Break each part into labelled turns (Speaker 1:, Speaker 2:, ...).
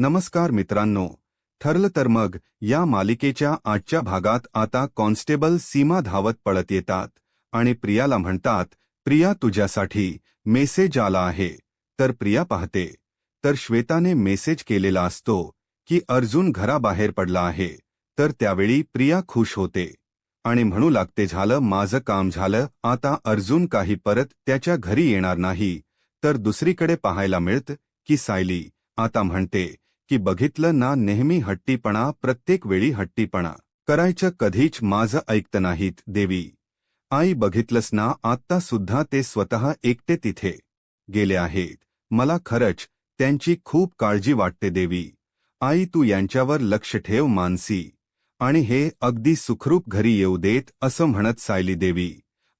Speaker 1: नमस्कार मित्रांनो. ठरलं तर मग या मालिकेच्या आजच्या भागात आता कॉन्स्टेबल सीमा धावत पळत येतात आणि प्रियाला म्हणतात, प्रिया तुझ्यासाठी मेसेज आला आहे. तर प्रिया पाहते तर श्वेताने मेसेज केलेला असतो की अर्जुन घराबाहेर पडला आहे. तर त्यावेळी प्रिया खुश होते आणि म्हणू लागते, झालं माझं काम झालं, आता अर्जुन काही परत त्याच्या घरी येणार नाही. तर दुसरीकडे पाहायला मिळतं की सायली आता म्हणते की बघितलं ना, नेहमी हट्टीपणा, प्रत्येक वेळी हट्टीपणा करायचं, कधीच माझं ऐकत नाहीत देवी. आई बघितलंस ना, आत्ता सुद्धा ते स्वतः एकटे तिथे गेले आहेत. मला खरंच त्यांची खूप काळजी वाटते देवी. आई तू यांच्यावर लक्ष ठेव मानसी, आणि हे अगदी सुखरूप घरी येऊ देत असं म्हणत सायली देवी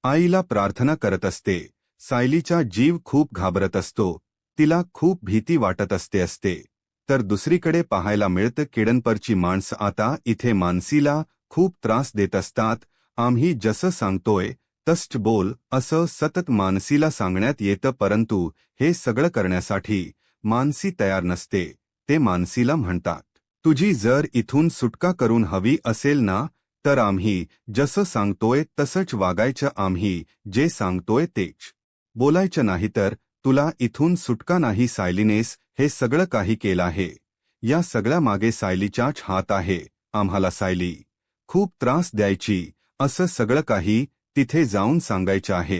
Speaker 1: आईला प्रार्थना करत असते. सायलीचा जीव खूप घाबरत असतो, तिला खूप भीती वाटत असते. तर दुसरीकडे पाहायला मिळतं किडनपरची माणसं आता इथे मानसीला खूप त्रास देत असतात. आम्ही जसं सांगतोय तसंच बोल असं सतत मानसीला सांगण्यात येतं, परंतु हे सगळं करण्यासाठी मानसी तयार नसते. ते मानसीला म्हणतात, तुझी जर इथून सुटका करून हवी असेल ना, तर आम्ही जसं सांगतोय तसंच वागायचं, आम्ही जे सांगतोय तेच बोलायचं, नाही तर तुला इथून सुटका नाही. सायलीनेस हे सगळं काही केलं आहे, या सगळ्या मागे सायलीचाच हात आहे. आम्हाला सायली खूप त्रास द्यायची, असं सगळं काही तिथे जाऊन सांगायचं आहे.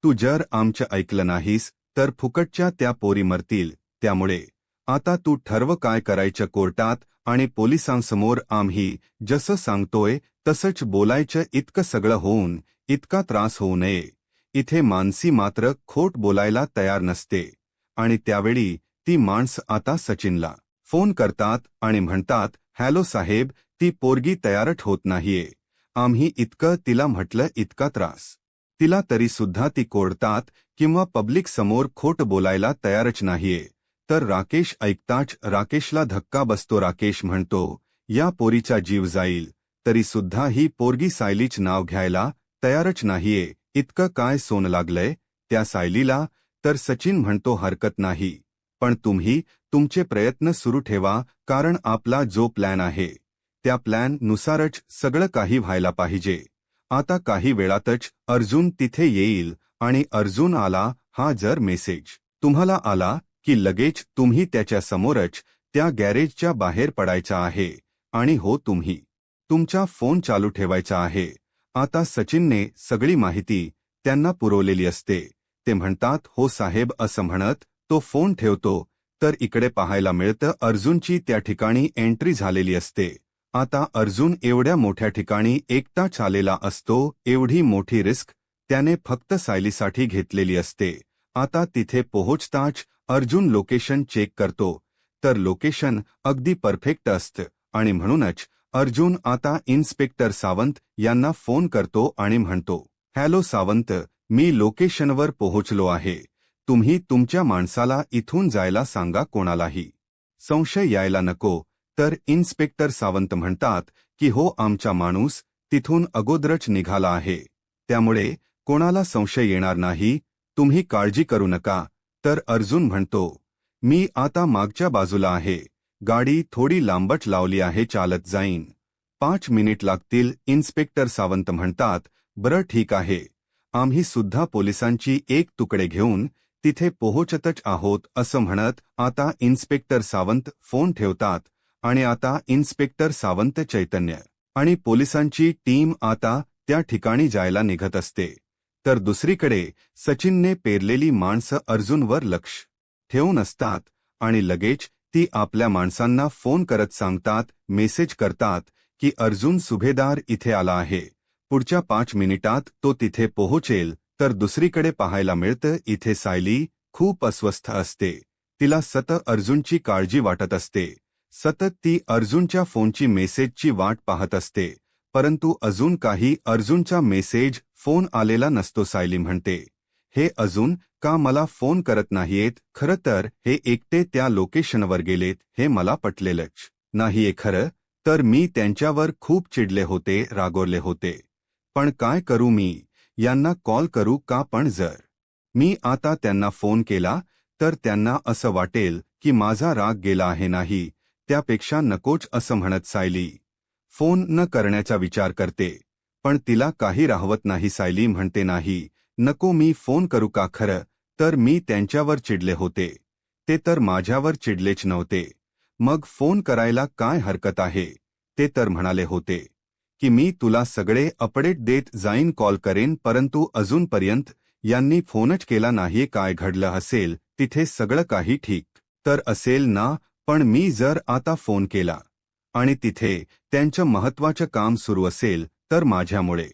Speaker 1: तू जर आमचं ऐकलं नाहीस तर फुकटच्या त्या पोरी मरतील. त्यामुळे आता तू ठरव काय करायचं. कोर्टात आणि पोलिसांसमोर आम्ही जसं सांगतोय तसंच बोलायचं. इतकं सगळं होऊन इतका त्रास होऊ नये. इथे मानसी मात्र खोट बोलायला तयार नसते आणि त्यावेळी ती माणसं आता सचिनला फोन करतात आणि म्हणतात, हॅलो साहेब, ती पोरगी तयारच होत नाहीये. आम्ही इतकं तिला म्हटलं, इतका त्रास तिला, तरी सुद्धा ती कोर्टात किंवा पब्लिक समोर खोट बोलायला तयारच नाहीये. तर राकेश ऐकताच राकेशला धक्का बसतो. राकेश म्हणतो, या पोरीचा जीव जाईल तरी सुद्धा ही पोरगी सायलीच नाव घ्यायला तयारच नाहीये. इतकं काय सोन लागलंय त्या सायलीला? तर सचिन म्हणतो, हरकत नाही, पण तुम्ही तुमचे प्रयत्न सुरू ठेवा, कारण आपला जो प्लॅन आहे त्या प्लॅन नुसारच सगळं काही व्हायला पाहिजे. आता काही वेळातच अर्जुन तिथे येईल आणि अर्जुन आला, हा जर मेसेज तुम्हाला आला की लगेच तुम्ही त्याच्या समोरच त्या गॅरेजच्या बाहेर पडायचा आहे. आणि हो, तुम्ही तुमचा फोन चालू ठेवायचा आहे. आता सचिनने सगळी माहिती त्यांना पुरवलेली असते. ते म्हणतात, हो साहेब, असं म्हणत तो फोन ठेवतो. तर इकडे पाहायला मिळतं अर्जुनची त्या ठिकाणी एंट्री झालेली असते. आता अर्जुन एवढ्या मोठ्या ठिकाणी एकटाच आलेला असतो. एवढी मोठी रिस्क त्याने फक्त सायलीसाठी घेतलेली असते. आता तिथे पोहोचताच अर्जुन लोकेशन चेक करतो. तर लोकेशन अगदी परफेक्ट असतं आणि म्हणूनच अर्जुन आता इन्स्पेक्टर सावंत यांना फोन करतो आणि म्हणतो, हॅलो सावंत, मी लोकेशनवर पोहोचलो आहे. तुम्ही तुमच्या माणसाला इथून जायला सांगा, कोणालाही संशय यायला नको. तर इन्स्पेक्टर सावंत म्हणतात की हो, आमचा माणूस तिथून अगोदरच निघाला आहे, त्यामुळे कोणाला संशय येणार नाही, तुम्ही काळजी करू नका. तर अर्जुन म्हणतो, मी आता मागच्या बाजूला आहे, गाडी थोडी लांबच लावली आहे, चालत जाईन, 5 मिनिट लागतील. इन्स्पेक्टर सावंत म्हणतात, बरं ठीक आहे, आम्ही सुद्धा पोलिसांची एक तुकडे घेऊन तिथे पोहोचतच आहोत. असं म्हणत आता इन्स्पेक्टर सावंत फोन ठेवतात आणि आता इन्स्पेक्टर सावंत, चैतन्य आणि पोलिसांची टीम आता त्या ठिकाणी जायला निघत असते. तर दुसरीकडे सचिनने पेरलेली माणसं अर्जुनवर लक्ष ठेवून असतात आणि लगेच ती आपल्या माणसांना फोन करत सांगतात, मेसेज करतात की अर्जुन सुभेदार इथे आला आहे, पुढच्या 5 मिनिटात तो तिथे पोहोचेल. तर दुसरीकडे पाहायला मिळतं इथे सायली खूप अस्वस्थ असते. तिला सतत अर्जुनची काळजी वाटत असते. सतत ती अर्जुनच्या फोनची मेसेजची वाट पाहत असते, परंतु अजून काही अर्जुनचा मेसेज फोन आलेला नसतो. सायली म्हणते, हे अजून का मला फोन करत नाहीयेत? खरं तर हे एकटे त्या लोकेशनवर गेलेत हे मला पटलेलंच नाहीये. खरं तर मी त्यांच्यावर खूप चिडले होते, रागवले होते. पण काय करू, मी यांना कॉल करू का? पण जर मी आता त्यांना फोन केला तर त्यांना असं वाटेल की माझा राग गेला आहे, नाही त्यापेक्षा नकोच असं म्हणत सायली फोन न करण्याचा विचार करते. पण तिला काही राहवत नाही. सायली म्हणते नाही नको मी फोन करू का. खरं तर मी त्यांच्यावर चिडले होते. ते तर माझ्यावर चिडलेच नव्हते. मग फोन करायला काय हरकत आहे. ते तर म्हणाले होते की मी तुला सगळे अपडेट देत जाईन कॉल करेन. परंतु अजूनपर्यंत यांनी फोनच केला नाही. काय घडलं असेल. तिथे सगळं काही ठीक तर असेल ना. पण मी जर आता फोन केला आणि तिथे त्यांचं महत्त्वाचं काम सुरू असेल तर माझ्यामुळे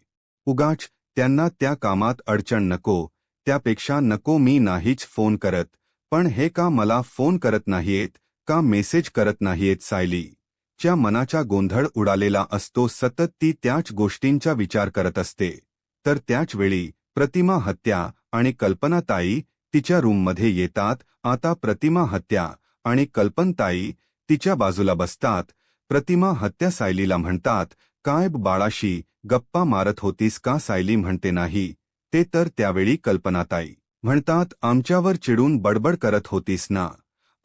Speaker 1: उगाच त्यांना त्या कामात अडचण नको. त्यापेक्षा नको मी नाहीच फोन करत. पण हे का मला फोन करत नाहीयेत का मेसेज करत नाहीयेत. सायलीच्या मनाचा गोंधळ उडालेला असतो. सतत ती त्याच गोष्टींचा विचार करत असते. तर त्याच वेळी प्रतिमा हत्या आणि कल्पनाताई तिच्या रूममध्ये येतात. आता प्रतिमा हत्या आणि कल्पनाताई तिच्या बाजूला बसतात. प्रतिमा हत्या सायलीला म्हणतात काय बाळाशी गप्पा मारत होतीस का. सायली म्हणते नाही. ते तर त्यावेळी कल्पनाताई म्हणतात आमच्यावर चिडून बडबड करत होतीस ना.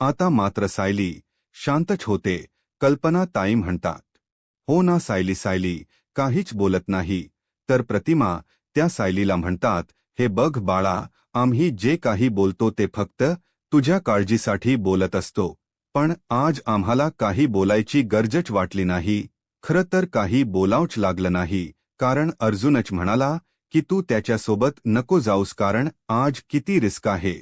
Speaker 1: आता मात्र सायली शांतच होते. कल्पनाताई म्हणतात हो ना. सायली काहीच बोलत नाही. तर प्रतिमा त्या सायलीला म्हणतात हे बघ बाळा आम्ही जे काही बोलतो ते फक्त तुझ्या काळजीसाठी बोलत असतो. पण आज आम्हाला काही बोलायची गरजच वाटली नाही. खरं तर काही बोलावंच लागलं नाही. कारण अर्जुनच म्हणाला की तू त्याच्यासोबत नको जाऊस. कारण आज किती रिस्क आहे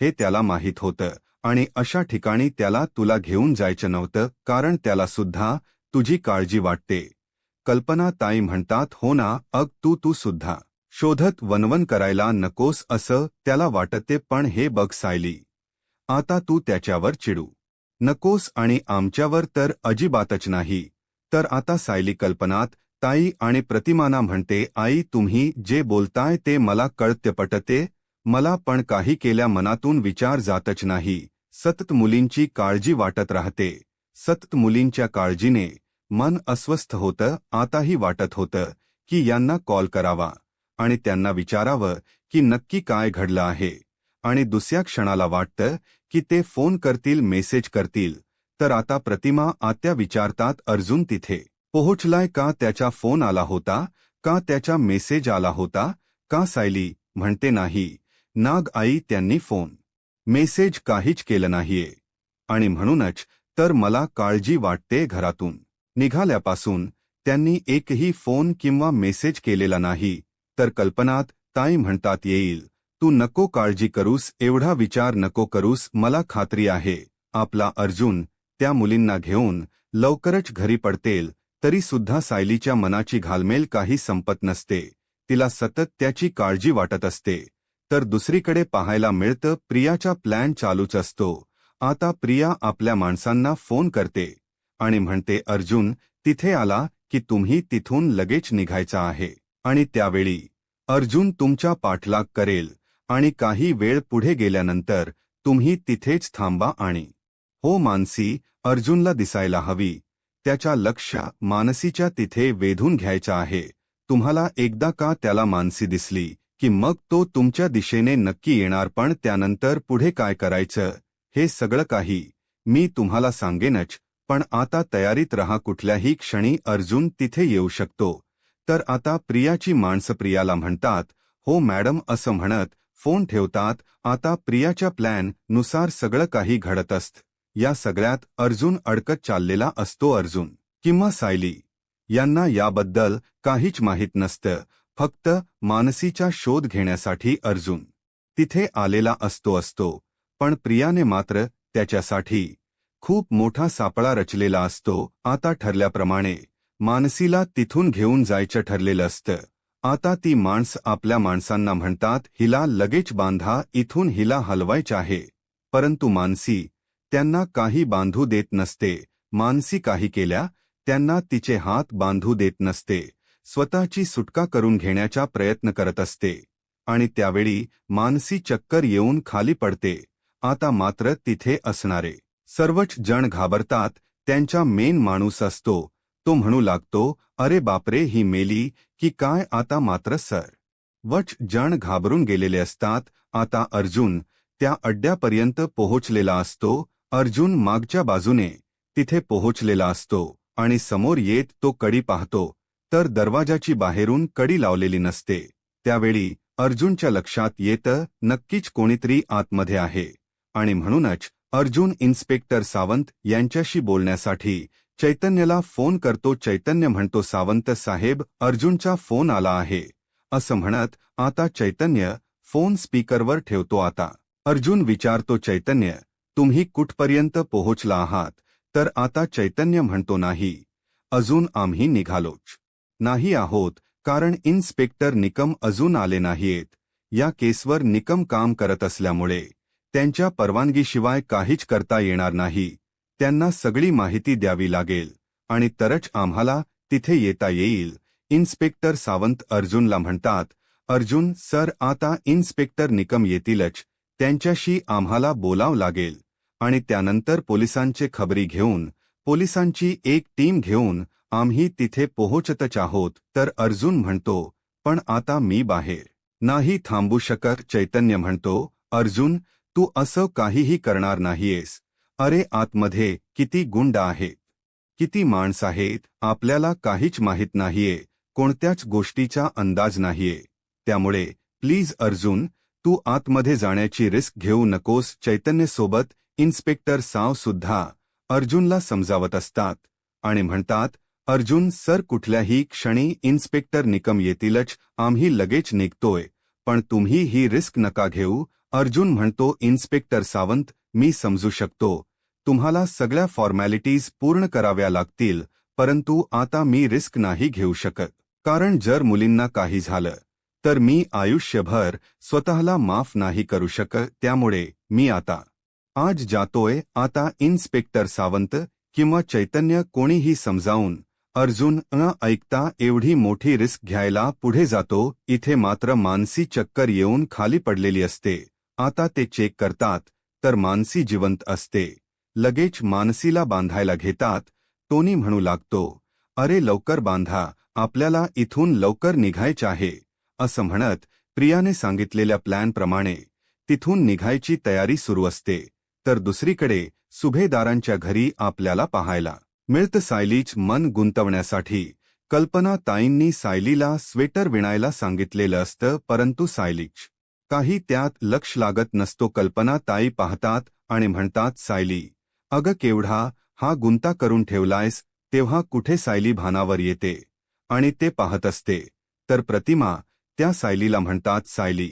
Speaker 1: हे त्याला माहीत होतं. आणि अशा ठिकाणी त्याला तुला घेऊन जायचं नव्हतं. कारण त्याला सुद्धा तुझी काळजी वाटते. कल्पनाताई म्हणतात हो ना. तू सुद्धा शोधत वनवन करायला नकोस असं त्याला वाटते. पण हे बघ सायली आता तू त्याच्यावर चिडू नकोस आणि आमच्यावर तर अजिबातच नाही. तर आता सायली कल्पनात ताई आणि प्रतिमाना म्हणते आई तुम्ही जे बोलताय ते मला कळते पटते. मला पण काही केल्या मनातून विचार जातच नाही. सतत मुलींची काळजी वाटत राहते. सतत मुलींच्या काळजीने मन अस्वस्थ होतं. आताही वाटत होतं की यांना कॉल करावा आणि त्यांना विचारावं की नक्की काय घडलं आहे. आणि दुसऱ्या क्षणाला वाटतं की ते फोन करतील मेसेज करतील. तर आता प्रतिमा आत्या विचारतात अर्जुन तिथे पोहोचलाय का. त्याचा फोन आला होता का. त्याचा मेसेज आला होता का. सायली म्हणते नाही नाग आई त्यांनी फोन मेसेज काहीच केलं नाहीये. आणि म्हणूनच तर मला काळजी वाटते. घरातून निघाल्यापासून त्यांनी एकही फोन किंवा मेसेज केलेला नाही. तर कल्पनात ताई म्हणतात येईल. तू नको काळजी करूस. एवढा विचार नको करूस. मला खात्री आहे आपला अर्जुन त्या मुलींना घेऊन लवकरच घरी पडतेल. तरी सुद्धा सायलीच्या मनाची घालमेल काही संपत नसते. तिला सतत त्याची काळजी वाटत असते. तर दुसरीकडे पाहायला मिळतं प्रियाचा प्लॅन चालूच असतो. आता प्रिया आपल्या माणसांना फोन करते आणि म्हणते अर्जुन तिथे आला की तुम्ही तिथून लगेच निघायचा आहे. आणि त्यावेळी अर्जुन तुमचा पाठलाग करेल आणि काही वेळ पुढे गेल्यानंतर तुम्ही तिथेच थांबा. आणि हो मानसी अर्जुनला दिसायला हवी. त्याच्या लक्ष मानसीच्या तिथे वेधून घ्यायचं आहे. तुम्हाला एकदा का त्याला मानसी दिसली की मग तो तुमच्या दिशेने नक्की येणार. पण त्यानंतर पुढे काय करायचं हे सगळं काही मी तुम्हाला सांगेनच. पण आता तयारीत रहा. कुठल्याही क्षणी अर्जुन तिथे येऊ शकतो. तर आता प्रियाची माणसं प्रियाला म्हणतात हो मॅडम असं म्हणत फोन ठेवतात. आता प्रियाच्या प्लॅन नुसार सगळं काही घडत असतं. या सगळ्यात अर्जुन अडकत चाललेला असतो. अर्जुन किंवा सायली यांना याबद्दल काहीच माहीत नसतं. फक्त मानसीचा शोध घेण्यासाठी अर्जुन तिथे आलेला असतो. पण प्रियाने मात्र त्याच्यासाठी खूप मोठा सापळा रचलेला असतो. आता ठरल्याप्रमाणे मानसीला तिथून घेऊन जायचं ठरलेलं असतं. आता ती माणसं आपल्या माणसांना म्हणतात हिला लगेच बांधा. इथून हिला हलवायचं आहे. परंतु मानसी त्यांना काही बांधू देत नसते. मानसी काही केल्या त्यांना तिचे हात बांधू देत नसते. स्वतःची सुटका करून घेण्याचा प्रयत्न करत असते. आणि त्यावेळी मानसी चक्कर येऊन खाली पडते. आता मात्र तिथे असणारे सर्वच जण घाबरतात. त्यांचा मेन माणूस असतो तो म्हणू लागतो अरे बापरे ही मेली की काय. आता मात्र सर्वच जण घाबरून गेलेले असतात. आता अर्जुन त्या अड्ड्यापर्यंत पोहोचलेला असतो. अर्जुन मागच्या बाजूने तिथे पोहोचलेला असतो आणि समोर येत तो कडी पाहतो तर दरवाजाची बाहेरून कडी लावलेली नसते. त्यावेळी अर्जुनच्या लक्षात येतं नक्कीच कोणीतरी आतमध्ये आहे आणि म्हणूनच अर्जुन इन्स्पेक्टर सावंत यांच्याशी बोलण्यासाठी चैतन्यला फोन करतो. चैतन्य म्हणतो, सावंत साहेब, अर्जुनचा फोन आला आहे, असं म्हणत आता चैतन्य फोन स्पीकरवर ठेवतो. आता अर्जुन विचारतो, चैतन्य, तुम्ही कुठपर्यंत पोहोचला आहात? तर आता चैतन्य म्हणतो, नाही, अजून आम्ही निघालोच नाही आहोत, कारण इन्स्पेक्टर निकम अजून आले नाहीत. या केसवर निकम काम करत असल्यामुळे त्यांच्या परवानगीशिवाय काहीच करता येणार नाही. त्यांना सगळी माहिती द्यावी लागेल आणि तरच आम्हाला तिथे येता येईल. इन्स्पेक्टर सावंत अर्जुनला म्हणतात, अर्जुन सर, आता इन्स्पेक्टर निकम येतीलच, त्यांच्याशी आम्हाला बोलावं लागेल आणि त्यानंतर पोलिसांचे खबरी घेऊन, पोलिसांची एक टीम घेऊन आम्ही तिथे पोहोचतच आहोत. तर अर्जुन म्हणतो, पण आता मी बाहेर नाही थांबू शकत. चैतन्य म्हणतो, अर्जुन, तू असं काहीही करणार नाहीयेस. अरे, आतमध्ये किती गुंड आहेत, किती माणस आहेत, आपल्याला काहीच माहित नाहीये, कोणत्याच गोष्टीचा अंदाज नाहीये. त्यामुळे प्लीज अर्जुन, तू आतमध्ये जाण्याची रिस्क घेऊ नकोस. चैतन्यसोबत इन्स्पेक्टर साव सुद्धा अर्जुनला समजावत असतात आणि म्हणतात, अर्जुन सर, कुठल्याही क्षणी इन्स्पेक्टर निकम येतीलच, आम्ही लगेच निघतोय, पण तुम्ही ही रिस्क नका घेऊ. अर्जुन म्हणतो, इन्स्पेक्टर सावंत, मी समजू शकतो, तुम्हाला सगळ्या फॉर्मॅलिटीज पूर्ण कराव्या लागतील, परंतु आता मी रिस्क नाही घेऊ शकत, कारण जर मुलींना काही झालं तर मी आयुष्यभर स्वतःला माफ नाही करू शकत. त्यामुळे मी आता आज जातोय. आता इन्स्पेक्टर सावंत किंवा चैतन्य कोणीही समजावून अर्जुन न ऐकता एवढी मोठी रिस्क घ्यायला पुढे जातो. इथे मात्र मानसी चक्कर येऊन खाली पडलेली असते. आता ते चेक करतात तर मानसी जिवंत असते. लगेच मानसीला बांधायला घेतात. टोनी म्हणू लागतो, अरे लवकर बांधा, आपल्याला इथून लवकर निघायचे आहे. असं म्हणत प्रियाने सांगितलेल्या प्लॅनप्रमाणे तिथून निघायची तयारी सुरू असते. तर दुसरीकडे सुभेदारांच्या घरी आपल्याला पाहायला मिळतं सायलीच मन गुंतवण्यासाठी कल्पना ताईंनी सायलीला स्वेटर विणायला सांगितलेलं असतं, परंतु सायलीच काही त्यात लक्ष लागत नसतो. कल्पना ताई पाहतात आणि म्हणतात, सायली, अगं केवढा हा गुंता करून ठेवलायस. तेव्हा कुठे सायली भानावर येते आणि ते पाहत असते. तर प्रतिमा त्या सायलीला म्हणतात, सायली,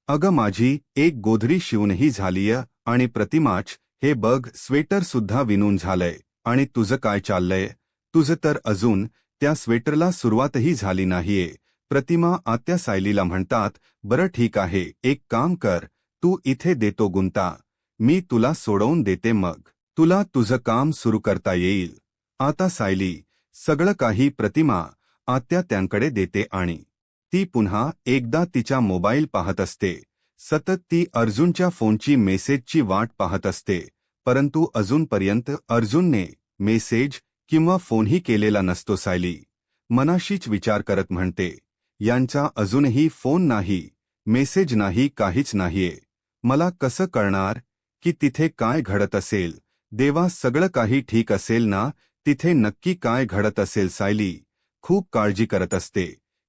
Speaker 1: अगं माझी एक गोधडी शिवूनही झालीय आणि प्रतिमाच, हे बघ स्वेटर सुद्धा विणून झालंय आणि तुझं काय चाललंय? तुझं तर अजून त्या स्वेटरला सुरुवातही झाली नाहीये. प्रतिमा आत्या सायलीला म्हणतात, बरं ठीक आहे, एक काम कर, तू इथे देतो गुंता, मी तुला सोडवून देते, मग तुला तुझं काम सुरू करता येईल. आता सायली सगळं काही प्रतिमा आत्या त्यांकडे देते आणि ती पुन्हा एकदा तिच्या मोबाईल पाहत असते. सतत ती अर्जुनच्या फोनची मेसेजची वाट पाहत असते, परंतु अजूनपर्यंत अर्जुनने मेसेज किंवा फोनही केलेला नसतो. सायली मनाशीच विचार करत म्हणते, यांचा अजूनही फोन नाही, मेसेज नाही, काहीच नाहीये. मला कसं कळणार की तिथे काय घडत असेल? देवा, सगळं काही ठीक असेल ना? तिथे नक्की काय घडत असेल? सायली खूप काळजी करत असते.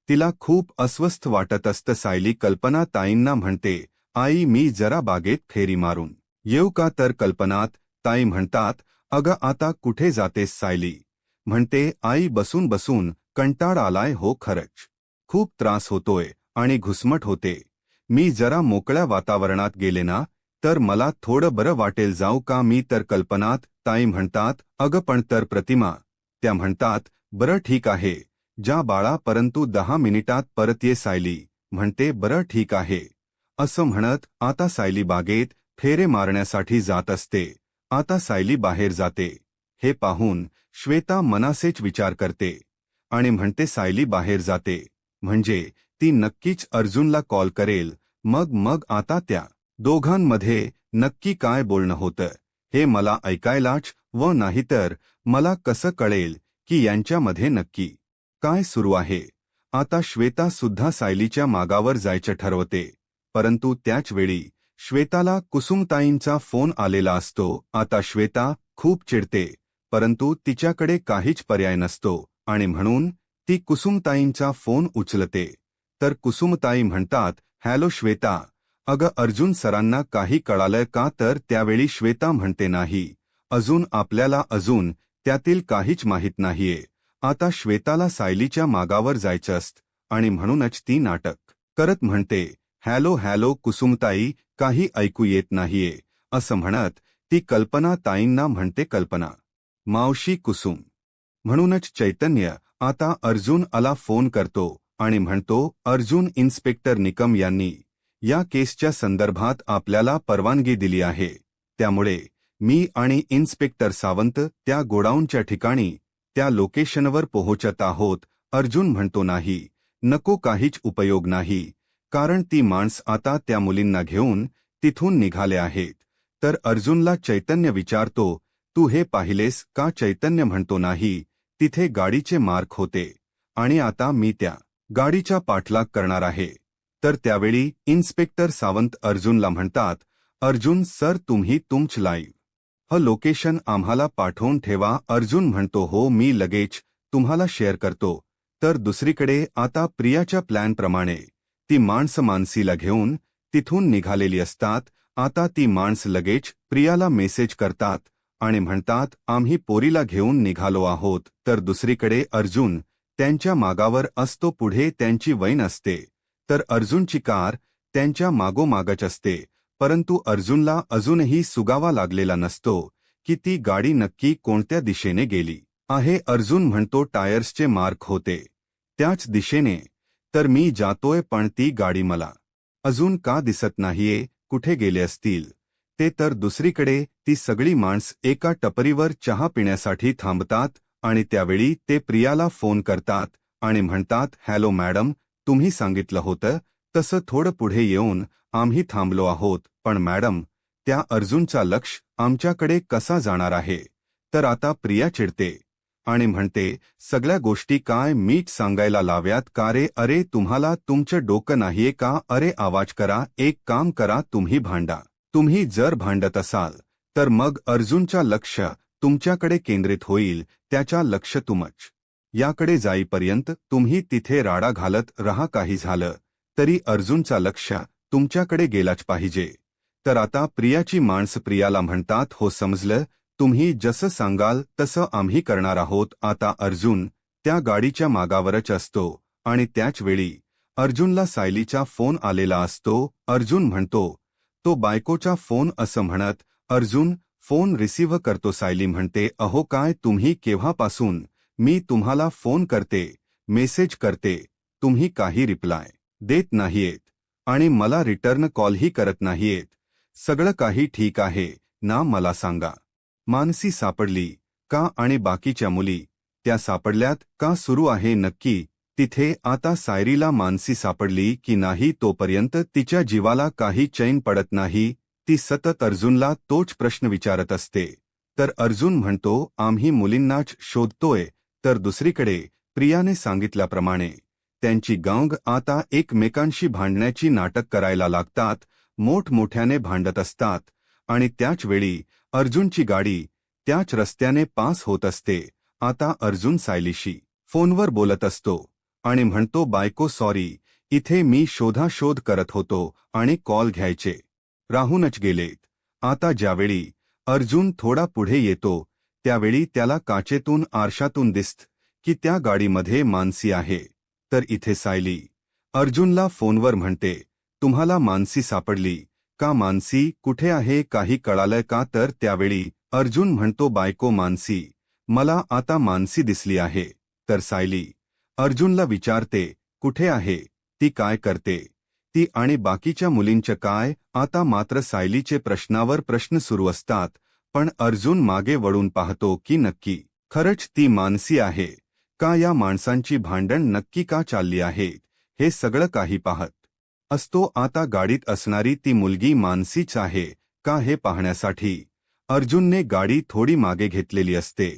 Speaker 1: तिला खूप अस्वस्थ वाटत असतं. सायली कल्पना ताईंना म्हणते, आई, मी जरा बागेत फेरी मारून येऊ का? तर कल्पनात ताई म्हणतात, अगं आता कुठे जातेस? सायली म्हणते, आई, बसून बसून कंटाळ आलाय हो, खरंच खूप त्रास होतोय आणि घुसमट होते. मी जरा मोकळ्या वातावरणात गेले ना तर मला थोडं बरं वाटेल, जाऊ का मी? तर कल्पनात ताई म्हणतात, अगं पण तर प्रतिमा त्या म्हणतात, बरं ठीक आहे, जा बाळा, परंतु 10 मिनिटात परत ये. सायली म्हणते, बरं ठीक आहे. असं म्हणत आता सायली बागेत फेरे मारण्यासाठी जात असते. आता सायली बाहेर जाते हे पाहून श्वेता मनासेच विचार करते आणि म्हणते, सायली बाहेर जाते म्हणजे ती नक्कीच अर्जुनला कॉल करेल. मग आता त्या दोघांमध्ये नक्की काय बोलणं होतं हे मला ऐकायलाच व नाहीतर मला कसं कळेल की यांच्यामध्ये नक्की काय सुरू आहे? आता श्वेता सुद्धा सायलीच्या मागावर जायचं ठरवते, परंतु त्याच वेळी श्वेताला कुसुमताईंचा फोन आलेला असतो. आता श्वेता खूप चिडते. परंतु तिच्याकडे काहीच पर्याय नसतो आणि म्हणून ती कुसुमताईंचा फोन उचलते. तर कुसुमताई म्हणतात, हॅलो श्वेता, अगं अर्जुन सरांना काही कळालं का? तर त्यावेळी श्वेता म्हणते, नाही, अजून आपल्याला अजून त्यातील काहीच माहीत नाहीये. आता श्वेताला सायलीच्या मागावर जायचं असतं आणि म्हणूनच ती नाटक करत म्हणते, हॅलो हॅलो कुसुमताई, काही ऐकू येत नाहीये, असं म्हणत ती कल्पना ताईंना म्हणते, कल्पना मावशी, कुसुम. म्हणूनच चैतन्य आता अर्जुन आला फोन करतो आणि म्हणतो, अर्जुन, इन्स्पेक्टर निकम यांनी या केसच्या संदर्भात आपल्याला परवानगी दिली आहे, त्यामुळे मी आणि इन्स्पेक्टर सावंत त्या गोडाऊनच्या ठिकाणी त्या लोकेशनवर पोहोचत आहोत. अर्जुन म्हणतो, नाही, नको, काहीच उपयोग नाही, कारण ती माणस आता त्या मुलींना घेऊन तिथून निघाले आहेत. तर अर्जुनला चैतन्य विचारतो, तू हे पाहिलेस का? चैतन्य म्हणतो, नाही, तिथे गाडीचे मार्क होते आणि आता मी त्या गाडीचा पाठलाग करणार आहे. तर त्यावेळी इन्स्पेक्टर सावंत अर्जुनला म्हणतात, अर्जुन सर, तुम्ही तुमचं लाईव्ह लोकेशन आम्हाला पाठवून ठेवा. अर्जुन म्हणतो, हो, मी लगेच तुम्हाला शेअर करतो. तर दुसरीकडे आता प्रियाच्या प्लॅनप्रमाणे ती माणसं मानसीला घेऊन तिथून निघालेली असतात. आता ती माणसं लगेच प्रियाला मेसेज करतात आणि म्हणतात, आम्ही पोरीला घेऊन निघालो आहोत. तर दुसरीकडे अर्जुन त्यांच्या मागावर असतो. पुढे त्यांची वैन असते, तर अर्जुनची कार त्यांच्या मागोमागच असते. परंतु अर्जुनला अजूनही सुगावा लागलेला नसतो की ती गाडी नक्की कोणत्या दिशेने गेली आहे. अर्जुन म्हणतो, टायर्सचे मार्क होते त्याच दिशेने, तर मी जातोय, पण ती गाडी मला अजून का दिसत नाहीये, कुठे गेले असतील ते. तर दुसरीकडे ती सगळी माणस एका टपरीवर चहा पिण्यासाठी थांबतात आणि त्यावेळी ते प्रियाला फोन करतात आणि म्हणतात, हॅलो मॅडम, तुम्ही सांगितलं होतं तसं थोडं पुढे येऊन आम्ही थांबलो आहोत, पण मॅडम, त्या अर्जुनचा लक्ष आमच्याकडे कसा जाणार आहे? तर आता प्रिया चिडते आणि म्हणते, सगळ्या गोष्टी काय मीठ सांगायला लाव्यात का रे? अरे, तुम्हाला तुमचं डोकं नाहीये का? अरे, आवाज करा, एक काम करा, तुम्ही भांडा. तुम्ही जर भांडत असाल तर मग अर्जुनच्या लक्ष तुमच्याकडे केंद्रित होईल. त्याच्या लक्ष तुमच याकडे जाईपर्यंत तुम्ही तिथे राडा घालत रहा. काही झालं तरी अर्जुनचा लक्ष तुमच्याकडे गेलाच पाहिजे. तर आता प्रियाची माणस प्रियाला म्हणतात, हो, समजलं, तुम्ही जसं सांगाल तसं आम्ही करणार आहोत. आता अर्जुन त्या गाडीच्या मागावरच असतो आणि त्याच वेळी अर्जुनला सायलीचा फोन आलेला असतो. अर्जुन म्हणतो, तो बायकोचा फोन, असं म्हणत अर्जुन फोन रिसीव्ह करतो. सायली म्हणते, अहो काय, तुम्ही केव्हापासून मी तुम्हाला फोन करते, मेसेज करते, तुम्ही काही रिप्लाय देत नाहीयेत आणि मला रिटर्न कॉलही करत नाहीयेत. सगळं काही ठीक आहे ना? मला सांगा, मानसी सापडली का? आणि बाकीच्या मुली त्या सापडल्यात का? सुरू आहे नक्की तिथे आता सायरीला मानसी सापडली की नाही तोपर्यंत तिच्या जीवाला काही चैन पडत नाही. ती सतत अर्जुनला तोच प्रश्न विचारत असते. तर अर्जुन म्हणतो, आम्ही मुलींनाच शोधतोय. तर दुसरीकडे प्रियाने सांगितल्याप्रमाणे त्यांची गँग आता एकमेकांशी भांडण्याची नाटक करायला लागतात, मोठमोठ्याने भांडत असतात आणि त्याच वेळी अर्जुनची गाडी त्याच रस्त्याने पास होत असते. आता अर्जुन सायलीशी फोनवर बोलत असतो आणि म्हणतो, बायको सॉरी, इथे मी शोधाशोध करत होतो आणि कॉल घ्यायचे राहूनच गेलेत. आता ज्यावेळी अर्जुन थोडा पुढे येतो त्यावेळी त्याला काचेतून आरशातून दिसतं की त्या गाडीमध्ये मानसी आहे. तर इथे सायली अर्जुनला फोनवर म्हणते, तुम्हाला मानसी सापडली का? मानसी कुठे आहे? काही कळालंय का? तर त्यावेळी अर्जुन म्हणतो, बायको मानसी, मला आता मानसी दिसली आहे. तर सायली अर्जुनला विचारते, कुठे आहे ती? काय करते ती? आणि बाकीच्या मुलींचं काय? आता मात्र सायलीचे प्रश्नावर प्रश्न सुरू असतात, पण अर्जुन मागे वळून पाहतो की नक्की खरंच ती मानसी आहे का? या माणसांची भांडण नक्की का चालली आहेत? हे सगळं काही पाहत असतो. आता गाडीत असणारी ती मुलगी मानसीच आहे का हे पाहण्यासाठी अर्जुनने गाडी थोडी मागे घेतलेली असते.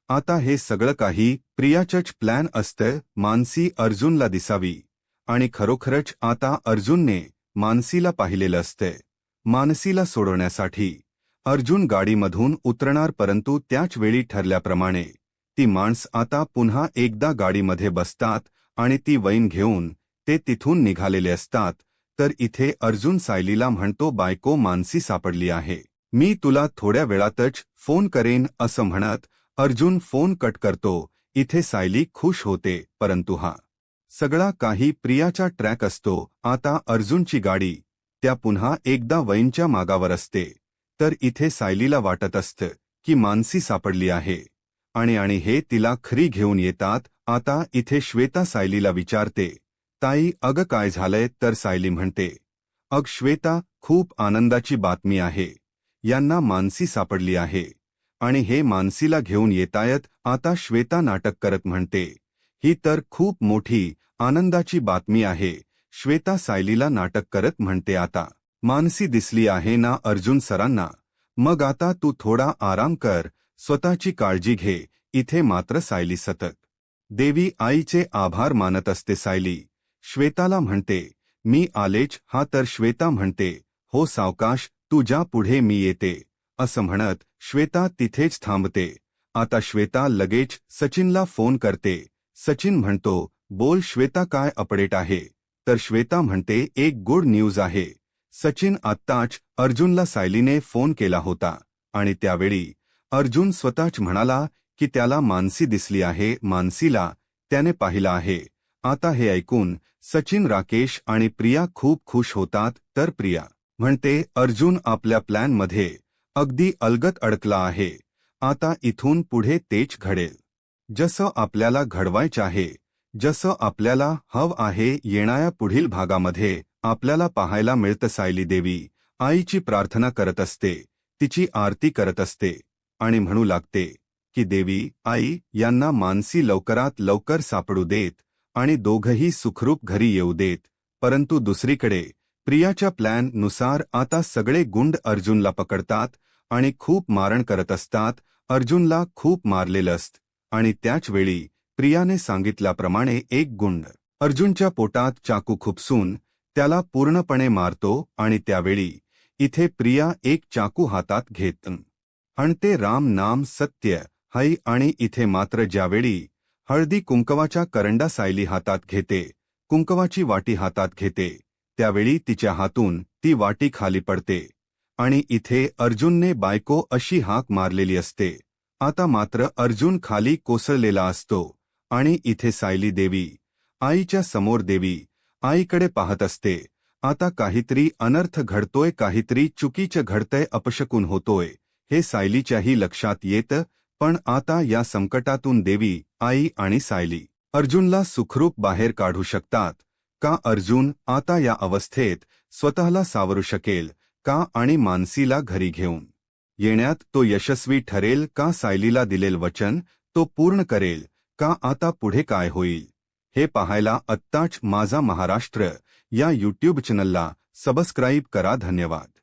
Speaker 1: आता हे सगळं काही प्रियाचंच प्लॅन असतं, मानसी अर्जुनला दिसावी. आणि खरोखरच आता अर्जुनने मानसीला पाहिलेलं असतं. मानसीला सोडवण्यासाठी अर्जुन गाडीमधून उतरणार, परंतु त्याच वेळी ठरल्याप्रमाणे ती माणस आता पुन्हा एकदा गाडीमध्ये बसतात आणि ती वैन घेऊन ते तिथून निघालेले असतात. तर इथे अर्जुन सायलीला म्हणतो, बायको मानसी सापडली आहे, मी तुला थोड्या वेळातच फोन करेन असं म्हणत अर्जुन फोन कट करतो. इथे सायली खुश होते, परंतु हा सगळा काही प्रियाचा ट्रॅक असतो. आता अर्जुनची गाडी त्या पुन्हा एकदा वैनच्या मागावर असते. तर इथे सायलीला वाटत असतं की मानसी सापडली आहे आणि हे तिला खरी घेऊन येतात. आता इथे श्वेता सायलीला विचारते, ताई अगं काय झालंय? तर सायली म्हणते, अग श्वेता, खूप आनंदाची बातमी आहे, यांना मानसी सापडली आहे आणि हे मानसीला घेऊन येतायत. आता श्वेता नाटक करत म्हणते, ही तर खूप मोठी आनंदाची बातमी आहे. श्वेता सायलीला नाटक करत म्हणते, आता मानसी दिसली आहे ना अर्जुन सरांना, मग आता तू थोडा आराम कर, स्वतःची काळजी घे. इथे मात्र सायली सतत देवी आईचे आभार मानत असते. सायली श्वेताला म्हणते, मी आलेच. हा तर श्वेता म्हणते, हो सावकाश, तुझ्या पुढे मी येते असं म्हणत श्वेता तिथेच थांबते. आता श्वेता लगेच सचिनला फोन करते. सचिन म्हणतो, बोल श्वेता, काय अपडेट आहे? तर श्वेता म्हणते, एक गुड न्यूज आहे. सचिन, आत्ताच अर्जुनला सायलीने फोन केला होता आणि त्यावेळी अर्जुन स्वतःच म्हणाला की त्याला मानसी दिसली आहे, मानसीला त्याने पाहिलं आहे. आता हे ऐकून सचिन, राकेश आणि प्रिया खूप खुश होतात. तर प्रिया म्हणते, अर्जुन आपल्या प्लॅनमध्ये अगदी अलगद अडकला आहे, आता इथून पुढे तेच घडेल जसं आपल्याला घडवायचं आहे, जसं आपल्याला हवं आहे. येणाऱ्या पुढील भागामध्ये आपल्याला पाहायला मिळतं सायली देवी आईची प्रार्थना करत असते, तिची आरती करत असते आणि म्हणू लागते की देवी आई यांना मानसी लवकरात लवकर सापडू देत आणि दोघंही सुखरूप घरी येऊ देत. परंतु दुसरीकडे प्रियाच्या प्लॅन नुसार आता सगळे गुंड अर्जुनला पकडतात आणि खूप मारण करत असतात. अर्जुनला खूप मारलेलं असतं आणि त्याच वेळी प्रियाने सांगितल्याप्रमाणे एक गुंड अर्जुनच्या पोटात चाकू खुपसून त्याला पूर्णपणे मारतो आणि त्यावेळी इथे प्रिया एक चाकू हातात घेत म्हणते, राम नाम सत्य है. आणि इथे मात्र ज्यावेळी हळदी कुंकवाचा करंडा सायली हातात घेते, कुंकवाची वाटी हातात घेते, त्यावेळी तिच्या हातून ती वाटी खाली पडते आणि इथे अर्जुनने बायको अशी हाक मारलेली असते. आता मात्र अर्जुन खाली कोसळलेला असतो आणि इथे सायली देवी आईच्या समोर देवी आईकडे पाहत असते. आता काहीतरी अनर्थ घडतोय, काहीतरी चुकीचं घडतंय, अपशकुन होतोय हे सायलीच्याही लक्षात येतं. पण आता या संकटातून देवी आई आणि सायली अर्जुनला सुखरूप बाहेर काढू शकतात का? अर्जुन आता या अवस्थेत स्वतःला सावरू शकेल का आणि मानसीला घरी घेऊन येण्यात तो यशस्वी ठरेल का? सायलीला दिलेलं वचन तो पूर्ण करेल का? आता पुढे काय होईल हे पाहायला आत्ताच माझा महाराष्ट्र या यूट्यूब चॅनलला सबस्क्राईब करा. धन्यवाद.